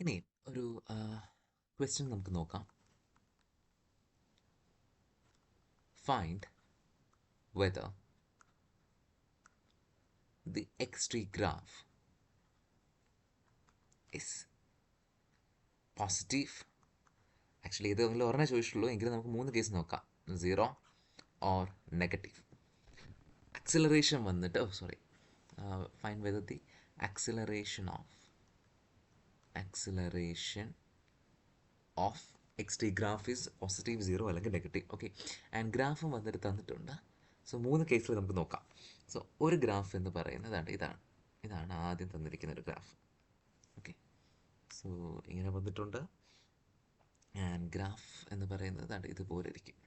ഇനി ഒരു ക്വസ്റ്റ്യൻ നമുക്ക് നോക്കാം. Find whether the x-ray graph is positive. Actually ഇത് നിങ്ങൾ ഒരെണ്ണം ചോദിച്ചിട്ടുള്ളൂ, എങ്കിലും നമുക്ക് 3 കേസ് നോക്കാം. 0 ഓർ നെഗറ്റീവ്. ആക്സിലറേഷൻ വന്നിട്ട് find whether the acceleration of x-ray graph is positive, 0 അല്ലെങ്കിൽ നെഗറ്റീവ്. ഓക്കെ, ആൻഡ് ഗ്രാഫും വന്നിട്ട് തന്നിട്ടുണ്ട്. സോ 3 കേസിൽ നമുക്ക് നോക്കാം. സോ ഒരു ഗ്രാഫ് എന്ന് പറയുന്നത് ഇതാണ് ആദ്യം തന്നിരിക്കുന്ന ഒരു ഗ്രാഫ്. ഓക്കെ, സോ ഇങ്ങനെ വന്നിട്ടുണ്ട്. ആൻഡ് ഗ്രാഫ് എന്ന് പറയുന്നത് ഇതുപോലെ ഇരിക്കും.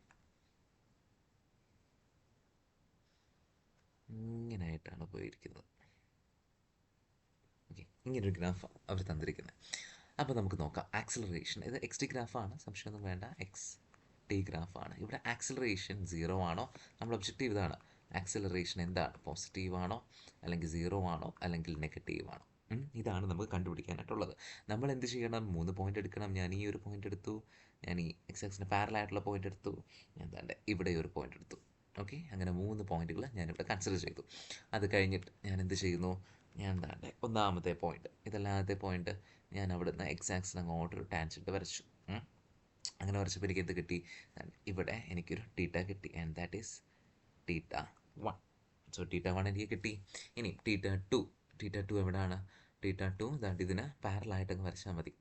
ഇങ്ങനെയായിട്ടാണ് പോയിരിക്കുന്നത്. ഓക്കെ, ഇങ്ങനൊരു ഗ്രാഫ് അവർ തന്നിരിക്കുന്നത്. അപ്പോൾ നമുക്ക് നോക്കാം ആക്സിലറേഷൻ. ഇത് x-t ഗ്രാഫാണ്, സംശയമൊന്നും വേണ്ട, x-t ഗ്രാഫാണ്. ഇവിടെ ആക്സിലറേഷൻ 0 ആണോ? നമ്മൾ ഒബ്ജക്റ്റീവ് ഇതാണ്. ആക്സിലറേഷൻ എന്താണ്? പോസിറ്റീവ് ആണോ, അല്ലെങ്കിൽ 0 ആണോ, അല്ലെങ്കിൽ നെഗറ്റീവ് ആണോ? ഇതാണ് നമുക്ക് കണ്ടുപിടിക്കാനായിട്ടുള്ളത്. നമ്മൾ എന്ത് ചെയ്യണം? 3 പോയിന്റ് എടുക്കണം. ഞാൻ ഈ ഒരു പോയിന്റ് എടുത്തു, ഞാൻ ഈ x-ആക്സിന് പാരലായിട്ടുള്ള പോയിന്റ് എടുത്തു, ഞാൻ ഇവിടെ ഒരു പോയിന്റ് എടുത്തു. ഓക്കെ, അങ്ങനെ 3 പോയിന്റുകൾ ഞാനിവിടെ കൺസിഡർ ചെയ്തു. അത് കഴിഞ്ഞിട്ട് ഞാൻ എന്ത് ചെയ്യുന്നു? ഞാൻ ഒന്നാമത്തെ പോയിന്റ്, ഇതല്ലാമത്തെ പോയിന്റ് ഞാൻ അവിടുന്ന് x-ആക്സിന് അങ്ങോട്ടൊരു ടാൻജൻറ്റ് വരച്ചു. അങ്ങനെ വരച്ചപ്പോൾ എനിക്ക് എന്ത് കിട്ടി? ഇവിടെ എനിക്കൊരു തീറ്റ കിട്ടി, ആൻഡ് ദാറ്റ് ഈസ് θ1. സോ θ1 എനിക്ക് കിട്ടി. ഇനി θ2 എവിടെയാണ്? θ2 ഇതിന് പാരലായിട്ടങ്ങ് വരച്ചാൽ മതി.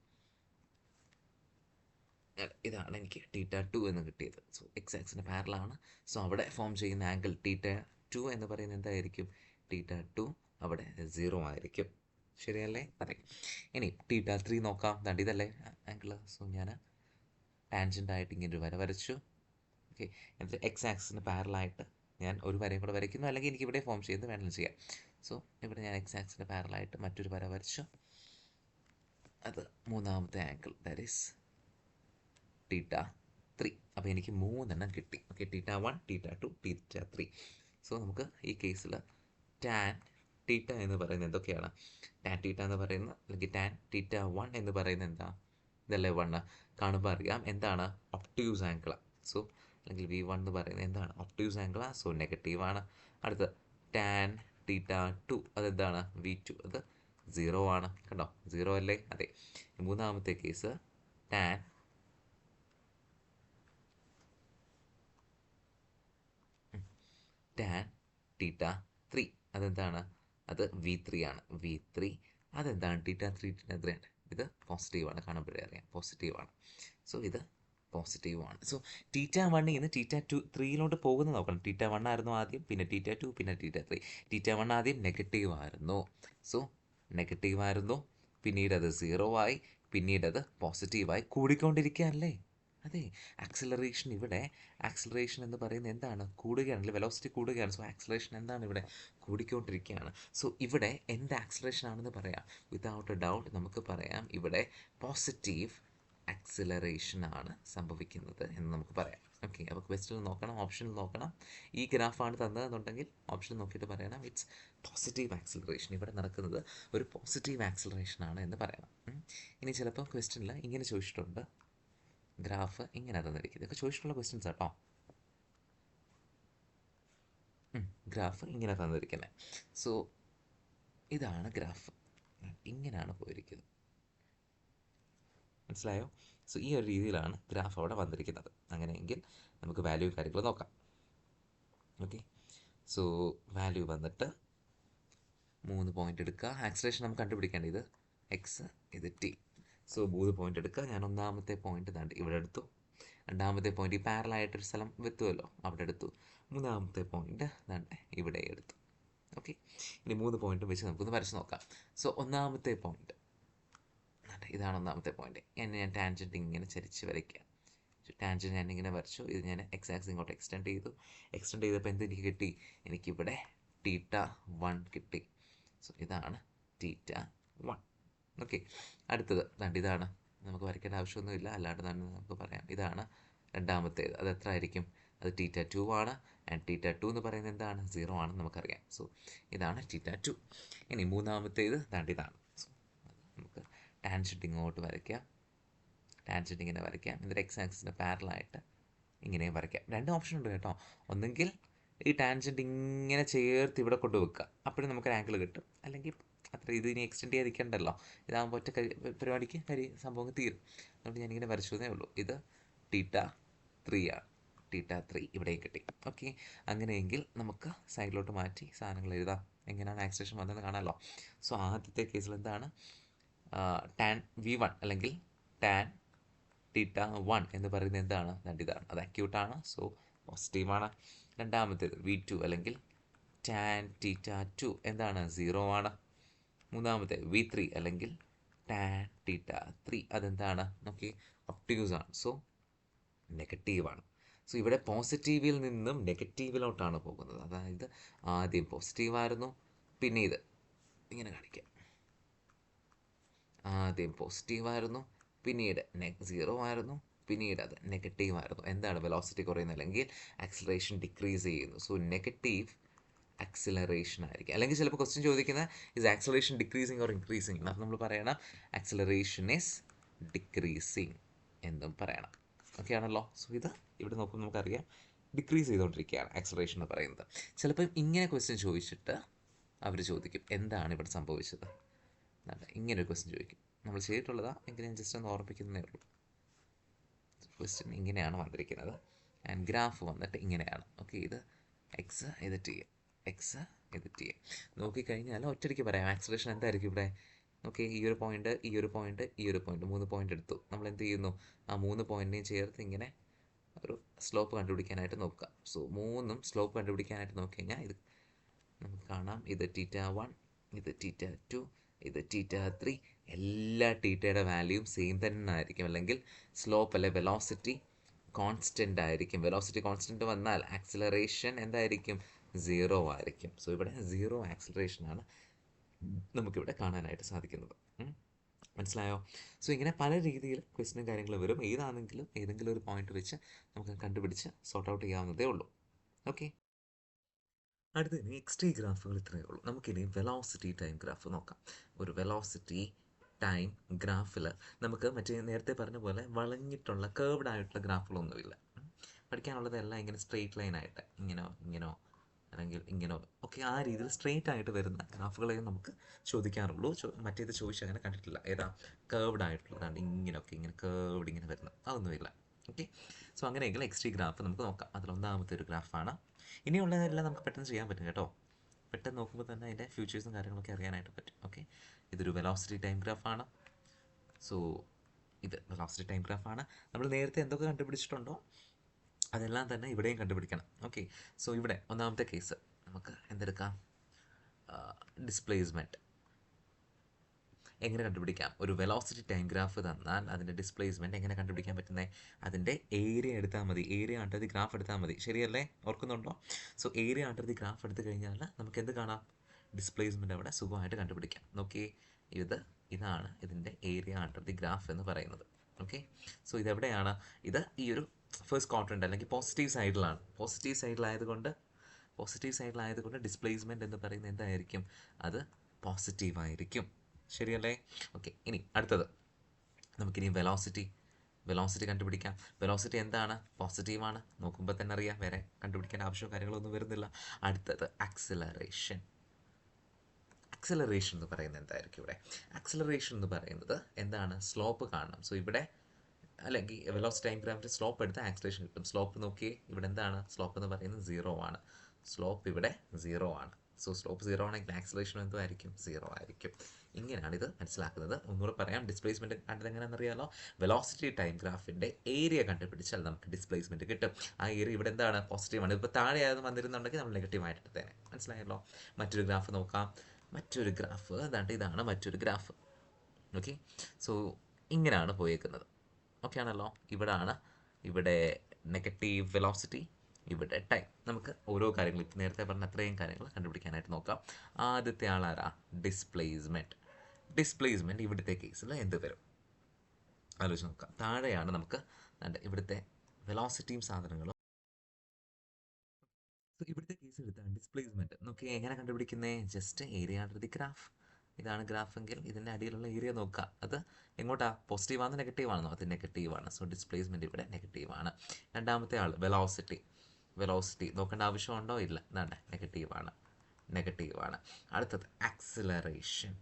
ഇതാണ് എനിക്ക് θ2 എന്ന് കിട്ടിയത്. സോ x-ആക്സിന് പാരലാണ്. സോ അവിടെ ഫോം ചെയ്യുന്ന ആംഗിൾ θ2 എന്ന് പറയുന്നത് എന്തായിരിക്കും? θ2 അവിടെ 0 ആയിരിക്കും. ശരിയല്ലേ? അതെ. ഇനി θ3 നോക്കാം. ഇതല്ലേ ആംഗിൾ. സോ ഞാൻ ടാൻജൻ്റായിട്ട് ഇങ്ങനെ ഒരു വര വരച്ചു. ഓക്കെ, എന്നിട്ട് x-ആക്സിന് പാരലായിട്ട് ഞാൻ ഒരു വരയും കൂടെ വരയ്ക്കുന്നു, അല്ലെങ്കിൽ എനിക്ക് ഇവിടെ ഫോം ചെയ്യുന്നത് വേണമെങ്കിലും ചെയ്യാം. സോ ഇവിടെ ഞാൻ x-ആക്സിന് പാരലായിട്ട് മറ്റൊരു വര വരച്ചു. അത് മൂന്നാമത്തെ ആംഗിൾ, ദാറ്റ് ഈസ് θ3. അപ്പോൾ എനിക്ക് 3 കിട്ടി. ഓക്കെ, θ1, θ2, θ3. സോ നമുക്ക് ഈ കേസിൽ ടാൻ തീറ്റ എന്ന് പറയുന്നത് എന്തൊക്കെയാണ്? ടാൻ തീറ്റ എന്ന് പറയുന്നത്, അല്ലെങ്കിൽ ടാൻ θ1 എന്ന് പറയുന്നത് എന്താ? ഇതല്ലേ 1 കാണുമ്പോൾ അറിയാം എന്താണ്? Obtuse angle. സോ അല്ലെങ്കിൽ V1 എന്ന് പറയുന്നത് എന്താണ്? Obtuse angle. സോ നെഗറ്റീവാണ്. അടുത്ത് ടാൻ θ2, അതെന്താണ്? V2, അത് 0 ആണ്. കണ്ടോ, 0 അല്ലേ? അതെ. മൂന്നാമത്തെ കേസ് ടാൻ θ3, അതെന്താണ്? അത് V3 ആണ്. V3 അതെന്താണ്? θ3 ആണ്. ഇത് പോസിറ്റീവാണ്, കാണുമ്പോഴേ അറിയാം പോസിറ്റീവാണ്. സോ ഇത് പോസിറ്റീവാണ്. സോ θ1 നിന്ന് θ3 പോകുന്നത് നോക്കണം. θ1 ആയിരുന്നു ആദ്യം, പിന്നെ θ2, പിന്നെ θ3. θ1 ആദ്യം നെഗറ്റീവ് ആയിരുന്നു. സോ നെഗറ്റീവ് ആയിരുന്നു, പിന്നീട് അത് 0 ആയി, പിന്നീട് അത് പോസിറ്റീവായി കൂടിക്കൊണ്ടിരിക്കുകയല്ലേ? അതെ, ആക്സിലറേഷൻ എന്ന് പറയുന്നത് എന്താണ്? കൂടുകയാണ്, അല്ലെങ്കിൽ വെലോസിറ്റി കൂടുകയാണ്. സോ ആക്സിലറേഷൻ എന്താണ്? ഇവിടെ കൂടിക്കൊണ്ടിരിക്കുകയാണ്. സോ ഇവിടെ എന്ത് ആക്സിലറേഷൻ ആണെന്ന് പറയാം? വിതൗട്ട് എ ഡൗട്ട് നമുക്ക് പറയാം ഇവിടെ പോസിറ്റീവ് ആക്സിലറേഷൻ ആണ് സംഭവിക്കുന്നത് എന്ന് നമുക്ക് പറയാം. ഓക്കെ, അപ്പോൾ ക്വസ്റ്റ്യൻ നോക്കണം, ഓപ്ഷനിൽ നോക്കണം. ഈ ഗ്രാഫാണ് തന്നതെന്നുണ്ടെങ്കിൽ ഓപ്ഷൻ നോക്കിയിട്ട് പറയണം ഇറ്റ്സ് പോസിറ്റീവ് ആക്സിലറേഷൻ. ഇവിടെ നടക്കുന്നത് ഒരു പോസിറ്റീവ് ആക്സിലറേഷൻ ആണ് എന്ന് പറയണം. ഇനി ചിലപ്പോൾ ക്വസ്റ്റ്യനിൽ ഇങ്ങനെ ചോദിച്ചിട്ടുണ്ട്, ഗ്രാഫ് ഇങ്ങനെ തന്നിരിക്കുന്നത്. ഇതൊക്കെ ചോദിച്ചിട്ടുള്ള ക്വസ്റ്റ്യൻസ് കേട്ടോ. ഗ്രാഫ് ഇങ്ങനെ തന്നിരിക്കുന്നത്. സോ ഇതാണ് ഗ്രാഫ്, ഇങ്ങനെയാണ് പോയിരിക്കുന്നത്. മനസ്സിലായോ? സോ ഈ ഒരു രീതിയിലാണ് ഗ്രാഫ് അവിടെ വന്നിരിക്കുന്നത്. അങ്ങനെയെങ്കിൽ നമുക്ക് വാല്യൂ കാര്യങ്ങൾ നോക്കാം. ഓക്കെ, സോ വാല്യൂ വന്നിട്ട് 3 പോയിന്റ് എടുക്കുക. ആക്സിലറേഷൻ നമുക്ക് കണ്ടുപിടിക്കേണ്ടത് ഇത് എക്സ്, ഇത് ടി. സോ 3 പോയിന്റ് എടുക്കുക. ഞാൻ ഒന്നാമത്തെ പോയിന്റ് ഇവിടെ എടുത്തു. രണ്ടാമത്തെ പോയിന്റ് ഈ പാരലായിട്ടൊരു സ്ഥലം വെത്തുമല്ലോ, അവിടെ എടുത്തു. മൂന്നാമത്തെ പോയിന്റ് ഇവിടെ എടുത്തു. ഓക്കെ, ഇനി 3 പോയിന്റും വെച്ച് നമുക്കൊന്ന് വരച്ച് നോക്കാം. സോ ഒന്നാമത്തെ പോയിന്റ് ഇതാണ്. ഒന്നാമത്തെ പോയിന്റ് ഞാൻ ടാൻജൻറ്റ് ഇങ്ങനെ ചരിച്ച് വരയ്ക്കുക. ടാൻജൻറ്റ് ഞാൻ ഇങ്ങനെ വരച്ചു. ഇത് ഞാൻ x-ആക്സിസ് ഇങ്ങോട്ട് എക്സ്റ്റെൻഡ് ചെയ്തപ്പോൾ എന്ത് എനിക്ക് കിട്ടി? എനിക്കിവിടെ θ1 കിട്ടി. സോ ഇതാണ് θ1. ഓക്കെ, അടുത്തത് ഇതാണ്. നമുക്ക് വരയ്ക്കേണ്ട ആവശ്യമൊന്നുമില്ല, അല്ലാണ്ട് തന്നെ നമുക്ക് പറയാം. ഇതാണ് രണ്ടാമത്തേത്. അത് എത്ര ആയിരിക്കും? അത് θ2 ആണ്. ആൻഡ് θ2 എന്ന് പറയുന്നത് എന്താണ്? 0 ആണെന്ന് നമുക്കറിയാം. സോ ഇതാണ് θ2. ഇനി മൂന്നാമത്തേത് ഇതാണ്. സോ നമുക്ക് ടാൻജൻറ്റ് ഇങ്ങോട്ട് വരയ്ക്കാം, ടാൻജൻറ്റ് ഇങ്ങനെ വരയ്ക്കാം, എന്നിട്ട് എക്സ് ആക്സിന് പാരലായിട്ട് ഇങ്ങനെയും വരയ്ക്കാം. രണ്ട് ഓപ്ഷൻ ഉണ്ട് കേട്ടോ. ഒന്നെങ്കിൽ ഈ ടാൻജൻറ്റ് ഇങ്ങനെ ചേർത്ത് ഇവിടെ കൊണ്ട് വെക്കുക, അപ്പോഴും നമുക്കൊരു ആംഗിൾ കിട്ടും. അല്ലെങ്കിൽ അത്ര ഇത് ഇനി എക്സ്റ്റെൻഡ് ചെയ്തിരിക്കണ്ടല്ലോ, ഇതാകുമ്പോൾ ഒറ്റ പരിപാടിക്ക് സംഭവം തീരും. അതുകൊണ്ട് ഞാനിങ്ങനെ വരച്ചതേ ഉള്ളൂ. ഇത് θ3 ആണ്, θ3 ഇവിടെയും കിട്ടി. ഓക്കെ, അങ്ങനെയെങ്കിൽ നമുക്ക് സൈഡിലോട്ട് മാറ്റി സാധനങ്ങൾ എഴുതാം. എങ്ങനെയാണ് ആക്സിലേഷൻ വന്നതെന്ന് കാണാമല്ലോ. സോ ആദ്യത്തെ കേസിൽ എന്താണ്, ടാൻ V1 അല്ലെങ്കിൽ ടാൻ θ1 എന്ന് പറയുന്നത് എന്താണ്, ഇതാണ്, അത് അക്യൂട്ടാണ്, സോ പോസിറ്റീവാണ്. രണ്ടാമത്തേത് V2 അല്ലെങ്കിൽ ടാൻ θ2 എന്താണ്, 0 ആണ്. മൂന്നാമത്തെ V3 അല്ലെങ്കിൽ ടാൻ θ3 അതെന്താണ്, നോക്കി ഒപ്റ്റ്യൂസ് ആണ്, സോ നെഗറ്റീവാണ്. സോ ഇവിടെ പോസിറ്റീവിൽ നിന്നും നെഗറ്റീവിലോട്ടാണ് പോകുന്നത്. അതായത് ആദ്യം പോസിറ്റീവായിരുന്നു, പിന്നെ ഇത് ഇങ്ങനെ കാണിക്കാം, ആദ്യം പോസിറ്റീവായിരുന്നു, പിന്നീട് 0 ആയിരുന്നു, പിന്നീട് അത് നെഗറ്റീവ് ആയിരുന്നു. എന്താണ്, വെലോസിറ്റി കുറയുന്നത് അല്ലെങ്കിൽ ആക്സിലറേഷൻ ഡിക്രീസ് ചെയ്യുന്നു. സോ നെഗറ്റീവ് ആക്സിലറേഷൻ ആയിരിക്കും. അല്ലെങ്കിൽ ചിലപ്പോൾ ക്വസ്റ്റ്യൻ ചോദിക്കുന്നത് is acceleration decreasing or increasing, അപ്പോൾ നമ്മൾ പറയണം ആക്സിലറേഷൻ ഇസ് ഡിക്രീസിങ് എന്നും പറയണം. ഓക്കെ ആണല്ലോ. സോ ഇത് ഇവിടെ നോക്കുമ്പോൾ നമുക്കറിയാം ഡിക്രീസ് ചെയ്തുകൊണ്ടിരിക്കുകയാണ് ആക്സിലറേഷൻ എന്ന് പറയുന്നത്. ചിലപ്പോൾ ഇങ്ങനെ ക്വസ്റ്റ്യൻ ചോദിച്ചിട്ട് അവർ ചോദിക്കും എന്താണ് ഇവിടെ സംഭവിച്ചത്, ഇങ്ങനെ ഒരു ക്വസ്റ്റ്യൻ ചോദിക്കും. നമ്മൾ ചെയ്തിട്ടുള്ളതാണ് എങ്കിൽ ഞാൻ ജസ്റ്റ് ഒന്ന് ഓർമ്മിക്കുന്നതേ ഉള്ളൂ. ക്വസ്റ്റ്യൻ ഇങ്ങനെയാണ് വന്നിരിക്കുന്നത്, ആൻഡ് ഗ്രാഫ് വന്നിട്ട് ഇങ്ങനെയാണ്. ഓക്കെ, ഇത് എക്സ്, ഇത് ടി, എക്സ്, ഇത് ടി. നോക്കിക്കഴിഞ്ഞാൽ ഒറ്റയ്ക്ക് പറയാം ആക്സിലറേഷൻ എന്തായിരിക്കും ഇവിടെ. ഓക്കെ, ഈ ഒരു പോയിന്റ്, ഈ ഒരു പോയിന്റ്, ഈ ഒരു പോയിന്റ്, 3 പോയിന്റ് എടുത്തു. നമ്മൾ എന്ത് ചെയ്യുന്നു, ആ 3 പോയിന്റിനെയും ചേർത്ത് ഇങ്ങനെ ഒരു സ്ലോപ്പ് കണ്ടുപിടിക്കാനായിട്ട് നോക്കുക. സോ 3ഉം സ്ലോപ്പ് കണ്ടുപിടിക്കാനായിട്ട് നോക്കിക്കഴിഞ്ഞാൽ ഇത് നമുക്ക് കാണാം, ഇത് θ1, ഇത് θ2, ഇത് θ3. എല്ലാ തീറ്റയുടെ വാല്യൂയും സെയിം തന്നെ ആയിരിക്കും, അല്ലെങ്കിൽ സ്ലോപ്പ് അല്ലെ വെലോസിറ്റി കോൺസ്റ്റൻ്റ് ആയിരിക്കും. വെലോസിറ്റി കോൺസ്റ്റൻ്റ് വന്നാൽ ആക്സിലറേഷൻ എന്തായിരിക്കും, 0 ആയിരിക്കും. സോ ഇവിടെ 0 ആക്സിലറേഷനാണ് നമുക്കിവിടെ കാണാനായിട്ട് സാധിക്കുന്നത്. മനസ്സിലായോ? സോ ഇങ്ങനെ പല രീതിയിൽ ക്വസ്റ്റ്യനും കാര്യങ്ങളും വരും. ഏതാണെങ്കിലും ഏതെങ്കിലും ഒരു പോയിന്റ് വെച്ച് നമുക്ക് കണ്ടുപിടിച്ച് സോർട്ട് ഔട്ട് ചെയ്യാവുന്നതേ ഉള്ളൂ. ഓക്കെ, അടുത്തത് എക്സ്ട്രീ ഗ്രാഫുകൾ ഇത്രയേ ഉള്ളൂ. നമുക്കിനി വെലോസിറ്റി ടൈം ഗ്രാഫ് നോക്കാം. ഒരു വെലോസിറ്റി ടൈം ഗ്രാഫിൽ നമുക്ക് മറ്റേ നേരത്തെ പറഞ്ഞ പോലെ വളഞ്ഞിട്ടുള്ള കേർവ്ഡ് ആയിട്ടുള്ള ഗ്രാഫുകളൊന്നുമില്ല. പഠിക്കാനുള്ളതെല്ലാം ഇങ്ങനെ സ്ട്രെയിറ്റ് ലൈൻ ആയിട്ട് ഇങ്ങനോ അല്ലെങ്കിൽ ഇങ്ങനോ ഒക്കെ ആ രീതിയിൽ സ്ട്രെയിറ്റ് ആയിട്ട് വരുന്ന ഗ്രാഫുകളെ നമുക്ക് ചോദിക്കാറുള്ളൂ. മറ്റേത് ചോദിച്ചാൽ അങ്ങനെ കണ്ടിട്ടില്ല. ഏതാ കേർവ്ഡ് ആയിട്ടുള്ളതാണ്, ഇങ്ങനെയൊക്കെ ഇങ്ങനെ കേർവ്ഡ് ഇങ്ങനെ വരുന്നത് അതൊന്നുമില്ല. ഓക്കെ, സോ അങ്ങനെയെങ്കിൽ എക്സ്ട്രീ ഗ്രാഫ് നമുക്ക് നോക്കാം. അതിലൊന്നാമത്തെ ഒരു ഗ്രാഫാണ്. ഇനിയുള്ളതെല്ലാം നമുക്ക് പെട്ടെന്ന് ചെയ്യാൻ പറ്റും കേട്ടോ. പെട്ടെന്ന് നോക്കുമ്പോൾ തന്നെ അതിൻ്റെ ഫ്യൂച്ചേഴ്സും കാര്യങ്ങളൊക്കെ അറിയാനായിട്ട് പറ്റും. ഓക്കെ, ഇതൊരു വെലോസിറ്റി ടൈം ഗ്രാഫാണ്. സോ ഇത് വെലോസിറ്റി ടൈം ഗ്രാഫാണ്. നമ്മൾ നേരത്തെ എന്തൊക്കെ കണ്ടുപിടിച്ചിട്ടുണ്ടോ അതെല്ലാം തന്നെ ഇവിടെയും കണ്ടുപിടിക്കണം. ഓക്കെ, സോ ഇവിടെ ഒന്നാമത്തെ കേസ് നമുക്ക് എന്തെടുക്കാം, ഡിസ്പ്ലേസ്മെൻറ്റ്. എങ്ങനെ കണ്ടുപിടിക്കാം, ഒരു വെലോസിറ്റി ടൈം ഗ്രാഫ് തന്നാൽ അതിൻ്റെ ഡിസ്പ്ലേസ്മെൻറ്റ് എങ്ങനെ കണ്ടുപിടിക്കാൻ പറ്റുന്നത്, അതിൻ്റെ ഏരിയ എടുത്താൽ മതി, ഏരിയ അണ്ടർ ദി ഗ്രാഫ് എടുത്താൽ മതി. ശരിയല്ലേ, ഓർക്കുന്നുണ്ടോ? So area under the graph എടുത്തു കഴിഞ്ഞാൽ നമുക്ക് എന്ത് കാണാം, ഡിസ്പ്ലേസ്മെൻറ്റ് അവിടെ സുഖമായിട്ട് കണ്ടുപിടിക്കാം. നോക്കിയേ, ഇതാണ് ഇതിൻ്റെ ഏരിയ അണ്ടർ ദി ഗ്രാഫ് എന്ന് പറയുന്നത്. ഓക്കെ, സോ ഇതെവിടെയാണ്, ഇത് ഈ ഒരു ഫസ്റ്റ് ക്വാഡ്രൻ്റ് അല്ലെങ്കിൽ പോസിറ്റീവ് സൈഡിലാണ്. പോസിറ്റീവ് സൈഡിലായതുകൊണ്ട് ഡിസ്പ്ലേസ്മെൻറ്റ് എന്ന് പറയുന്നത് എന്തായിരിക്കും, അത് പോസിറ്റീവ് ആയിരിക്കും. ശരിയല്ലേ? ഓക്കെ, ഇനി അടുത്തത് നമുക്കിനി വെലോസിറ്റി കണ്ടുപിടിക്കാം. വെലോസിറ്റി എന്താണ്, പോസിറ്റീവാണ്. നോക്കുമ്പോൾ തന്നെ അറിയാം, വേറെ കണ്ടുപിടിക്കേണ്ട ആവശ്യമോ കാര്യങ്ങളൊന്നും വരുന്നില്ല. അടുത്തത് ആക്സിലറേഷൻ എന്ന് പറയുന്നത് എന്തായിരിക്കും ഇവിടെ, ആക്സിലറേഷൻ എന്ന് പറയുന്നത് എന്താണ്, സ്ലോപ്പ് കാണണം. സോ ഇവിടെ അല്ലെങ്കിൽ വെലോസിറ്റി ടൈം ഗ്രാഫിൽ സ്ലോപ്പ് എടുത്ത് ആക്സിലറേഷൻ കിട്ടും. സ്ലോപ്പ് നോക്കിയേ, ഇവിടെ എന്താണ് സ്ലോപ്പ് എന്ന് പറയുന്നത്, 0 ആണ്. സ്ലോപ്പ് ഇവിടെ 0 ആണ്. സോ സ്ലോപ്പ് 0 ആണെങ്കിൽ ആക്സിലറേഷൻ എന്തോ ആയിരിക്കും, 0 ആയിരിക്കും. ഇങ്ങനെയാണ് ഇത് മനസ്സിലാക്കുന്നത്. ഒന്നുകൂടെ പറയാം, ഡിസ്പ്ലേസ്മെൻറ്റ് കണ്ടത് എങ്ങനെയാണെന്ന് അറിയാമല്ലോ. വെലോസിറ്റി ടൈം ഗ്രാഫിൻ്റെ ഏരിയ കണ്ടുപിടിച്ചാൽ നമുക്ക് ഡിസ്പ്ലേസ്മെൻറ്റ് കിട്ടും. ആ ഏരിയ ഇവിടെ എന്താണ്, പോസിറ്റീവാണ്. ഇപ്പോൾ താഴെയായിരുന്നു വന്നിരുന്നുണ്ടെങ്കിൽ നമ്മൾ നെഗറ്റീവായിട്ട് എടുത്തേനെ. മനസ്സിലായല്ലോ? മറ്റൊരു ഗ്രാഫ് നോക്കാം. ഇതാണ് മറ്റൊരു ഗ്രാഫ്. ഓക്കെ, സോ ഇങ്ങനെയാണ് പോയേക്കുന്നത്. ഓക്കെ ആണല്ലോ. ഇവിടെ നെഗറ്റീവ് വെലോസിറ്റി, ഇവിടെ ടൈം. നമുക്ക് ഓരോ കാര്യങ്ങൾ ഇപ്പം നേരത്തെ പറഞ്ഞ അത്രയും കാര്യങ്ങൾ കണ്ടുപിടിക്കാനായിട്ട് നോക്കാം. ആദ്യത്തെ ആളാരാ, ഡിസ്പ്ലേസ്മെൻറ്റ് ഇവിടുത്തെ കേസിൽ എന്ത് വരും ആലോചിച്ച് നോക്കാം. താഴെയാണ് നമുക്ക് ഇവിടുത്തെ വെലോസിറ്റിയും സാധനങ്ങളും. ഇവിടുത്തെ കേസ് എടുത്താണ് ഡിസ്പ്ലേസ്മെൻറ്റ്. നോക്കി എങ്ങനെ കണ്ടുപിടിക്കുന്നത്, just area under the graph. ഇതാണ് ഗ്രാഫെങ്കിൽ ഇതിൻ്റെ അടിയിലുള്ള ഏരിയ നോക്കുക. അത് എങ്ങോട്ടാ? പോസിറ്റീവാണോ നെഗറ്റീവാണോ? അത് നെഗറ്റീവാണ്. സോ ഡിസ്പ്ലേസ്മെൻറ്റ് ഇവിടെ നെഗറ്റീവാണ്. രണ്ടാമത്തെ ആൾ വെലോസിറ്റി. വെലോസിറ്റി നോക്കേണ്ട ആവശ്യമുണ്ടോ? ഇല്ല. ഇതാണ് നെഗറ്റീവാണ്. നെഗറ്റീവാണ്. അടുത്തത് ആക്സിലറേഷൻ.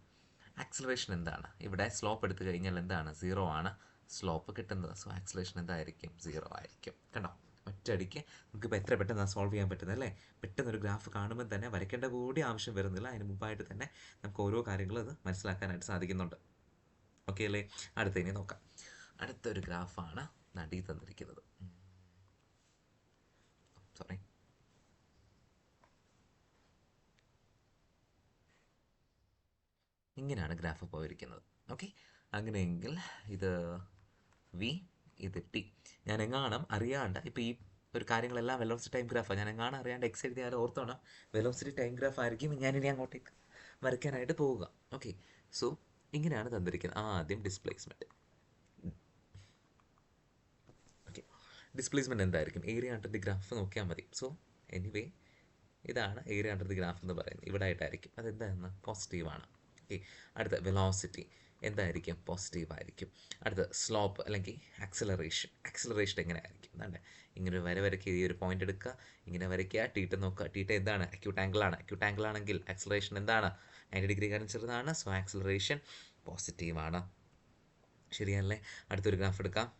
ആക്സിലറേഷൻ എന്താണ്? ഇവിടെ സ്ലോപ്പ് എടുത്തു കഴിഞ്ഞാൽ എന്താണ്? 0 ആണ് സ്ലോപ്പ് കിട്ടുന്നത്. സോ ആക്സിലറേഷൻ എന്തായിരിക്കും? 0 ആയിരിക്കും. കണ്ടോ? ഒറ്റയടിക്ക് നമുക്കിപ്പോൾ എത്ര പെട്ടെന്ന് സോൾവ് ചെയ്യാൻ പറ്റുന്നത് അല്ലേ? പെട്ടെന്നൊരു ഗ്രാഫ് കാണുമ്പോൾ തന്നെ വരയ്ക്കേണ്ട കൂടി ആവശ്യം വരുന്നില്ല. അതിന് മുമ്പായിട്ട് തന്നെ നമുക്ക് ഓരോ കാര്യങ്ങളും അത് മനസ്സിലാക്കാനായിട്ട് സാധിക്കുന്നുണ്ട്. ഓക്കെ അല്ലേ? അടുത്ത ഇനി നോക്കാം. അടുത്തൊരു ഗ്രാഫാണ് നടി തന്നിരിക്കുന്നത്. സോറി, ഇങ്ങനെയാണ് ഗ്രാഫ് പോയിരിക്കുന്നത്. ഓക്കെ, അങ്ങനെയെങ്കിൽ ഇത് വി, ഇത് ടി. ഞാൻ എങ്ങാണം അറിയാണ്ട് ഇപ്പോൾ ഈ ഒരു കാര്യങ്ങളെല്ലാം വെലോസിറ്റി ടൈം ഗ്രാഫാണ്. ഞാൻ എങ്ങാണം അറിയാണ്ട് എക്സ് എഴുതിയാൽ ഓർത്തോണം വെലോസിറ്റി ടൈം ഗ്രാഫ് ആയിരിക്കും ഞാനിനി അങ്ങോട്ടേക്ക് വരയ്ക്കാനായിട്ട് പോവുക. ഓക്കെ, സോ ഇങ്ങനെയാണ് തന്നിരിക്കുന്നത്. ആദ്യം ഡിസ്പ്ലേസ്മെൻറ്റ്. ഓക്കെ, ഡിസ്പ്ലേസ്മെൻറ്റ് എന്തായിരിക്കും? ഏരിയ അണ്ടർ ദി ഗ്രാഫ് നോക്കിയാൽ മതി. സോ എനിവേ ഇതാണ് ഏരിയ അണ്ടർ ദി ഗ്രാഫ് എന്ന് പറയുന്നത്. ഇവിടെ ആയിട്ടായിരിക്കും. അതെന്താണെന്ന്? പോസിറ്റീവാണ്. ഓക്കെ, അടുത്ത വെലോസിറ്റി എന്തായിരിക്കും? പോസിറ്റീവ് ആയിരിക്കും. അടുത്ത സ്ലോപ്പ് അല്ലെങ്കിൽ ആക്സിലറേഷൻ. ആക്സിലറേഷൻ എങ്ങനെ ആയിരിക്കും? എന്താണ്ട് ഇങ്ങനെ ഒരു വര വരയ്ക്കുക, ഈ ഒരു പോയിന്റ് എടുക്കുക, ഇങ്ങനെ വരയ്ക്കുക, ടീറ്റ നോക്കുക. ടീറ്റ എന്താണ്? അക്യൂട്ട് ആംഗിളാണ്. അക്യൂട്ട് ആംഗിൾ ആണെങ്കിൽ ആക്സിലറേഷൻ എന്താണ്? 90 ഡിഗ്രിക്കാരും ചെറുതാണ്. സോ ആക്സിലറേഷൻ പോസിറ്റീവാണ്. ശരിയല്ലേ? അടുത്തൊരു ഗ്രാഫ് എടുക്കാം.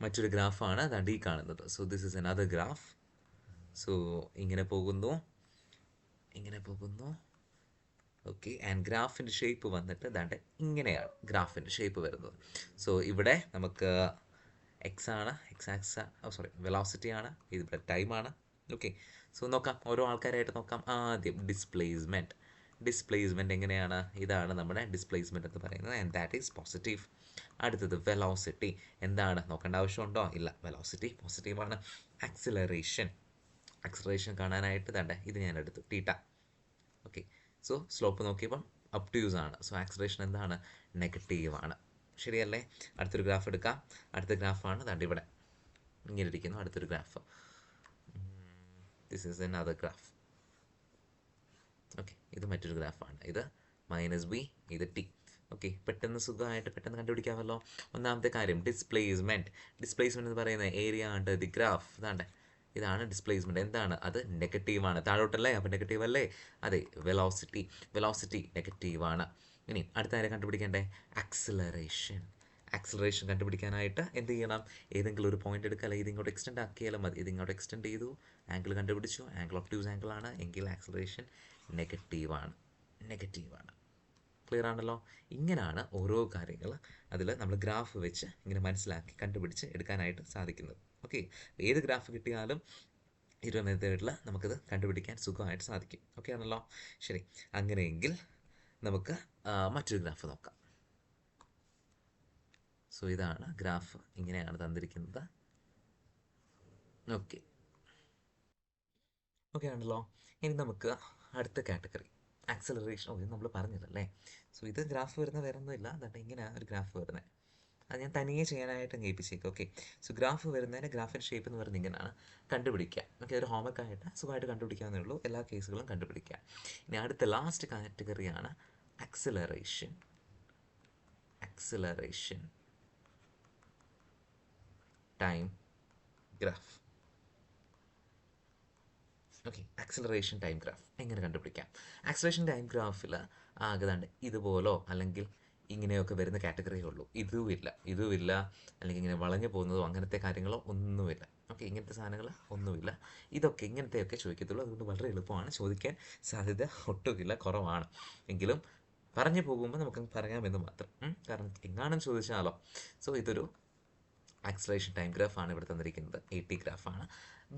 മറ്റൊരു ഗ്രാഫാണ് അതാണ് ഈ കാണുന്നത്. So this is another graph. So ഇങ്ങനെ പോകുന്നു, ഇങ്ങനെ പോകുന്നു. ഓക്കെ, ആൻഡ് ഗ്രാഫിൻ്റെ ഷേപ്പ് വന്നിട്ട് ദാണ്ട് ഇങ്ങനെയാണ് ഗ്രാഫിൻ്റെ ഷേപ്പ് വരുന്നത്. സോ ഇവിടെ നമുക്ക് എക്സ് ആണ്, എക്സ് ആക്സ്, സോറി വെലോസിറ്റി ആണ്, ഇതിവിടെ ടൈമാണ്. ഓക്കെ, സോ നോക്കാം, ഓരോ ആൾക്കാരായിട്ട് നോക്കാം. ആദ്യം ഡിസ്പ്ലേസ്മെൻറ്റ്. ഡിസ്പ്ലേസ്മെൻറ്റ് എങ്ങനെയാണ്? ഇതാണ് നമ്മുടെ ഡിസ്പ്ലേസ്മെൻറ്റ് എന്ന് പറയുന്നത്, ആൻഡ് ദാറ്റ് ഈസ് പോസിറ്റീവ്. അടുത്തത് വെലോസിറ്റി എന്താണ്? നോക്കേണ്ട ആവശ്യമുണ്ടോ? ഇല്ല, വെലോസിറ്റി പോസിറ്റീവാണ്. ആക്സിലറേഷൻ. ആക്സിലറേഷൻ കാണാനായിട്ട് ദാണ്ട് ഇത് ഞാൻ എടുത്തു, തീറ്റ. ഓക്കെ, സോ സ്ലോപ്പ് നോക്കിയപ്പോൾ അപ് ടു യൂസ് ആണ്. സോ ആക്സിലറേഷൻ എന്താണ്? നെഗറ്റീവാണ്. ശരിയല്ലേ? അടുത്തൊരു ഗ്രാഫ് എടുക്കാം. അടുത്ത ഗ്രാഫാണ് ദാണ്ട് ഇവിടെ ഇങ്ങനെ ഇരിക്കുന്നു. അടുത്തൊരു graph. This is another graph. Okay, ഇത് മറ്റൊരു ഗ്രാഫാണ്. ഇത് -b, ഇത് ടി. ഓക്കെ, പെട്ടെന്ന് സുഖമായിട്ട് പെട്ടെന്ന് കണ്ടുപിടിക്കാമല്ലോ. ഒന്നാമത്തെ കാര്യം ഡിസ്പ്ലേസ്മെൻറ്റ്. ഡിസ്പ്ലേസ്മെൻറ്റ് എന്ന് പറയുന്നത് ഏരിയ അണ്ടർ ദി ഗ്രാഫ്. ഇതാണ്ട് ഇതാണ് ഡിസ്പ്ലേസ്മെൻറ്റ്. എന്താണ്? അത് നെഗറ്റീവാണ്. താഴോട്ടല്ലേ? അപ്പോൾ നെഗറ്റീവ് അല്ലേ? അതെ, വെലോസിറ്റി. വെലോസിറ്റി നെഗറ്റീവാണ്. ഇനി അടുത്ത കാര്യം കണ്ടുപിടിക്കേണ്ടേ? ആക്സിലറേഷൻ. ആക്സിലറേഷൻ കണ്ടുപിടിക്കാനായിട്ട് എന്ത് ചെയ്യണം? ഏതെങ്കിലും ഒരു പോയിന്റ് എടുക്കുക, അല്ലെങ്കിൽ ഇതിങ്ങോട്ട് എക്സ്റ്റെൻഡ് ആക്കിയാലും മതി. ഇതിങ്ങോട്ട് എക്സ്റ്റെൻഡ് ചെയ്തു, ആംഗിൾ കണ്ടുപിടിച്ചു, ആംഗിൾ ഒബ്റ്റ്യൂസ് ആംഗിൾ ആണ് എങ്കിൽ ആക്സിലറേഷൻ നെഗറ്റീവാണ്. നെഗറ്റീവാണ്. ക്ലിയർ ആണല്ലോ? ഇങ്ങനെയാണ് ഓരോ കാര്യങ്ങൾ അതിൽ നമ്മൾ ഗ്രാഫ് വെച്ച് ഇങ്ങനെ മനസ്സിലാക്കി കണ്ടുപിടിച്ച് എടുക്കാനായിട്ട് സാധിക്കുന്നത്. ഓക്കെ, ഏത് ഗ്രാഫ് കിട്ടിയാലും ഇരുപത് മെത്തേഡിൽ നമുക്കിത് കണ്ടുപിടിക്കാൻ സുഖമായിട്ട് സാധിക്കും. ഓക്കെ ആണല്ലോ? ശരി, അങ്ങനെയെങ്കിൽ നമുക്ക് മറ്റൊരു ഗ്രാഫ് നോക്കാം. സോ ഇതാണ് ഗ്രാഫ്, ഇങ്ങനെയാണ് തന്നിരിക്കുന്നത്. ഓക്കെ, ഓക്കെ ആണല്ലോ? ഇനി നമുക്ക് അടുത്ത കാറ്റഗറി ആക്സിലറേഷൻ. ഇത് നമ്മൾ പറഞ്ഞതല്ലേ? സോ ഇത് ഗ്രാഫ് വരുന്ന വേറെ ഒന്നുമില്ല, അതാണ് ഇങ്ങനെ ഒരു ഗ്രാഫ് വരുന്നത്. അത് ഞാൻ തനിയെ ചെയ്യാനായിട്ട് ഏൽപ്പിച്ചേക്കും. ഓക്കെ, സോ ഗ്രാഫ് വരുന്നതിന് ഗ്രാഫിൻ്റെ ഷേപ്പ് എന്ന് പറയുന്നത് ഇങ്ങനെയാണ്. കണ്ടുപിടിക്കുക. ഓക്കെ, ഒരു ഹോംവർക്ക് ആയിട്ട് സുഖമായിട്ട് കണ്ടുപിടിക്കാവുന്നേ ഉള്ളൂ. എല്ലാ കേസുകളും കണ്ടുപിടിക്കുക. ഇനി അടുത്ത ലാസ്റ്റ് കാറ്റഗറിയാണ് acceleration. Acceleration time graph. Okay, acceleration time graph എങ്ങനെ കണ്ടുപിടിക്കാം? ആക്സിലറേഷൻ ടൈം ഗ്രാഫിൽ ആകതാണ്ട് ഇതുപോലോ അല്ലെങ്കിൽ ഇങ്ങനെയൊക്കെ വരുന്ന കാറ്റഗറിയേ ഉള്ളൂ. ഇതുമില്ല, ഇതുമില്ല, അല്ലെങ്കിൽ ഇങ്ങനെ വളഞ്ഞു പോകുന്നതോ അങ്ങനത്തെ കാര്യങ്ങളോ ഒന്നുമില്ല. ഓക്കെ, ഇങ്ങനത്തെ സാധനങ്ങൾ ഒന്നുമില്ല. ഇതൊക്കെ ഇങ്ങനത്തെയൊക്കെ ചോദിക്കത്തുള്ളൂ. അതുകൊണ്ട് വളരെ എളുപ്പമാണ്, ചോദിക്കാൻ സാധ്യത ഒട്ടുമില്ല, കുറവാണ്. എങ്കിലും പറഞ്ഞു പോകുമ്പോൾ നമുക്ക് പറയാമെന്ന് മാത്രം. കാരണം എങ്ങാനും ചോദിച്ചാലോ. സോ ഇതൊരു ആക്സിലറേഷൻ ടൈം ഗ്രാഫാണ് ഇവിടെ തന്നിരിക്കുന്നത്. 80 ഗ്രാഫാണ്.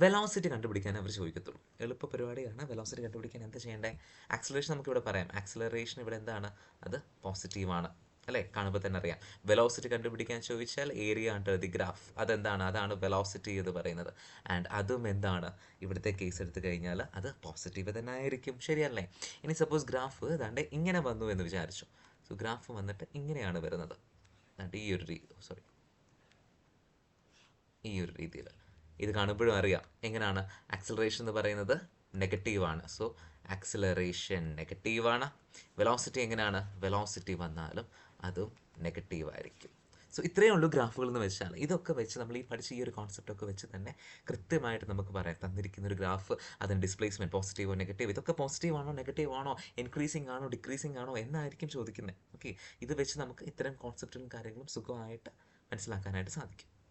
വെലോസിറ്റി കണ്ടുപിടിക്കാൻ അവർ ചോദിക്കത്തുള്ളൂ. എളുപ്പ പരിപാടിയാണ്. വെലോസിറ്റി കണ്ടുപിടിക്കാൻ എന്താ ചെയ്യേണ്ടത്? ആക്സിലറേഷൻ നമുക്കിവിടെ പറയാം. ആക്സിലറേഷൻ ഇവിടെ എന്താണ്? അത് പോസിറ്റീവാണ് അല്ലേ? കാണുമ്പോൾ തന്നെ അറിയാം. വെലോസിറ്റി കണ്ടുപിടിക്കാൻ ചോദിച്ചാൽ ഏരിയ അണ്ടർ ദി ഗ്രാഫ് അതെന്താണ്? അതാണ് വെലോസിറ്റി എന്ന് പറയുന്നത്. ആൻഡ് അതും എന്താണ്? ഇവിടുത്തെ കേസ് എടുത്തു കഴിഞ്ഞാൽ അത് പോസിറ്റീവ് തന്നെ ആയിരിക്കും. ശരിയല്ലേ? ഇനി സപ്പോസ് ഗ്രാഫ് ഏതാണ്ട് ഇങ്ങനെ വന്നു എന്ന് വിചാരിച്ചു. സോ ഗ്രാഫ് വന്നിട്ട് ഇങ്ങനെയാണ് വരുന്നത്. ഈ ഒരു സോറി ഈ ഒരു രീതിയിൽ ഇത് കാണുമ്പോഴും അറിയാം എങ്ങനെയാണ് ആക്സിലറേഷൻ എന്ന് പറയുന്നത് നെഗറ്റീവാണ്. സോ ആക്സിലറേഷൻ നെഗറ്റീവാണ്. വെലോസിറ്റി എങ്ങനെയാണ്? വെലോസിറ്റി വന്നാലും അതും നെഗറ്റീവായിരിക്കും. സോ ഇത്രയേ ഉള്ളൂ ഗ്രാഫുകൾ എന്ന് വെച്ചാൽ. ഇതൊക്കെ വെച്ച് നമ്മൾ ഈ പഠിച്ച ഈ ഒരു കോൺസെപ്റ്റൊക്കെ വെച്ച് തന്നെ കൃത്യമായിട്ട് നമുക്ക് പറയാം, തന്നിരിക്കുന്ന ഒരു ഗ്രാഫ്, അതിന് ഡിസ്പ്ലേസ്മെൻറ്റ് പോസിറ്റീവോ നെഗറ്റീവ്, ഇതൊക്കെ പോസിറ്റീവ് ആണോ നെഗറ്റീവ് ആണോ, ഇൻക്രീസിങ് ആണോ ഡിക്രീസിങ് ആണോ എന്നായിരിക്കും ചോദിക്കുന്നത്. ഓക്കെ, ഇത് വെച്ച് നമുക്ക് ഇത്തരം കോൺസെപ്റ്റുകളും കാര്യങ്ങളും സുഖമായിട്ട് മനസ്സിലാക്കാനായിട്ട് സാധിക്കും.